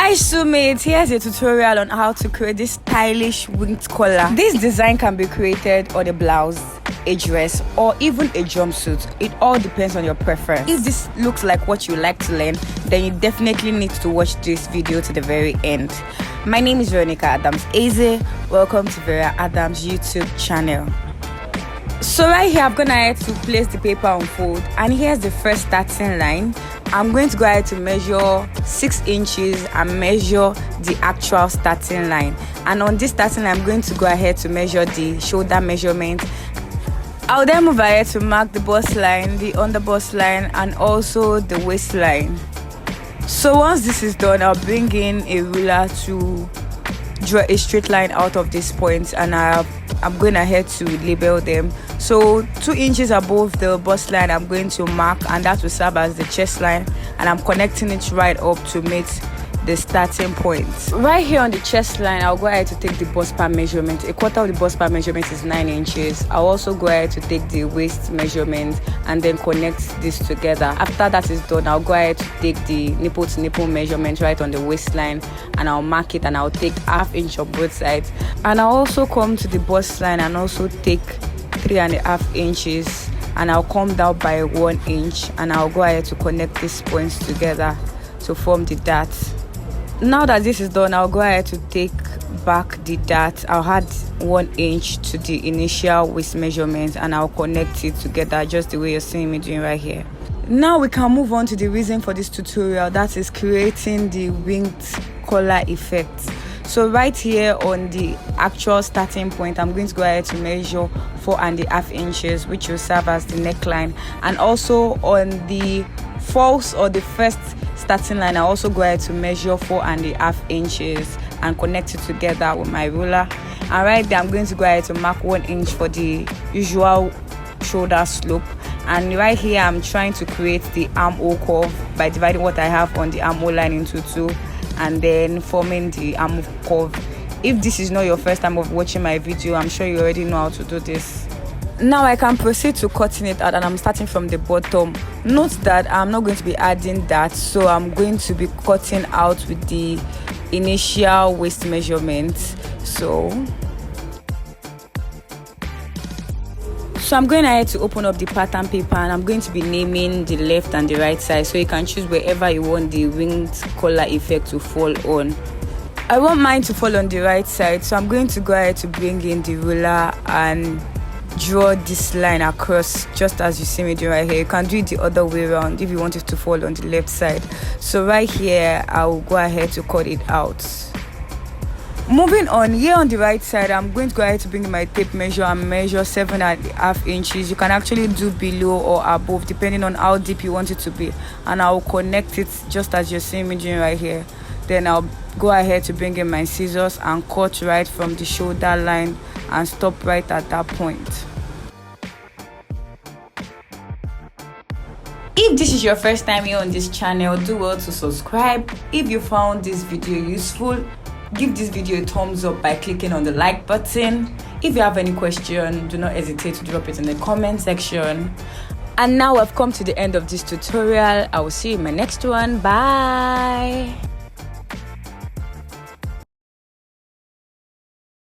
Hi Summit, here's a tutorial on how to create this stylish winged collar. This design can be created on a blouse, a dress, or even a jumpsuit. It all depends on your preference. If this looks like what you like to learn, then you definitely need to watch this video to the very end. My name is Veronica Adams Eze. Welcome to Vera Adams YouTube channel. So right here, I'm gonna have to place the paper on fold, and here's the first starting line. I'm going to go ahead to measure 6 inches and measure the actual starting line. And on this starting line, I'm going to go ahead to measure the shoulder measurement. I'll then move ahead to mark the bust line, the under bust line, and also the waistline. So once this is done, I'll bring in a ruler to draw a straight line out of this point, and I'm going ahead to label them. So 2 inches above the bust line, I'm going to mark, and that will serve as the chest line, and I'm connecting it right up to meet the starting point. Right here on the chest line, I'll go ahead to take the bust part measurement. A quarter of the bust part measurement is 9 inches. I'll also go ahead to take the waist measurement and then connect this together. After that is done, I'll go ahead to take the nipple to nipple measurement right on the waistline, and I'll mark it, and I'll take 1/2 inch on both sides. And I'll also come to the bust line and also take 3.5 inches, and I'll come down by 1 inch, and I'll go ahead to connect these points together to form the dart. Now that this is done, I'll go ahead to take back the dart. I'll add 1 inch to the initial waist measurement, and I'll connect it together just the way you're seeing me doing right here. Now we can move on to the reason for this tutorial, that is creating the winged collar effect. So right here on the actual starting point, I'm going to go ahead to measure 4.5 inches, which will serve as the neckline. And also on the false or the first starting line, I also go ahead to measure 4.5 inches and connect it together with my ruler. And right there, I'm going to go ahead to mark 1 inch for the usual shoulder slope. And right here, I'm trying to create the armhole curve by dividing what I have on the armhole line into 2 and then forming the armhole curve. If this is not your first time of watching my video, I'm sure you already know how to do this. Now I can proceed to cutting it out, and I'm starting from the bottom. Note that I'm not going to be adding that, so I'm going to be cutting out with the initial waist measurement. So I'm going ahead to open up the pattern paper, and I'm going to be naming the left and the right side, so you can choose wherever you want the winged collar effect to fall on. I want mine to fall on the right side, so I'm going to go ahead to bring in the ruler and draw this line across just as you see me do right here. You can do it the other way around if you want it to fall on the left side. So right here, I'll go ahead to cut it out. Moving on, here on the right side, I'm going to go ahead to bring in my tape measure and measure 7.5 inches. You can actually do below or above depending on how deep you want it to be, and I'll connect it just as you're seeing me doing right here. Then I'll go ahead to bring in my scissors and cut right from the shoulder line and stop right at that point. If this is your first time here on this channel, do well to subscribe. If you found this video useful, give this video a thumbs up by clicking on the like button. If you have any question, do not hesitate to drop it in the comment section. And now I've come to the end of this tutorial. I will see you in my next one. Bye.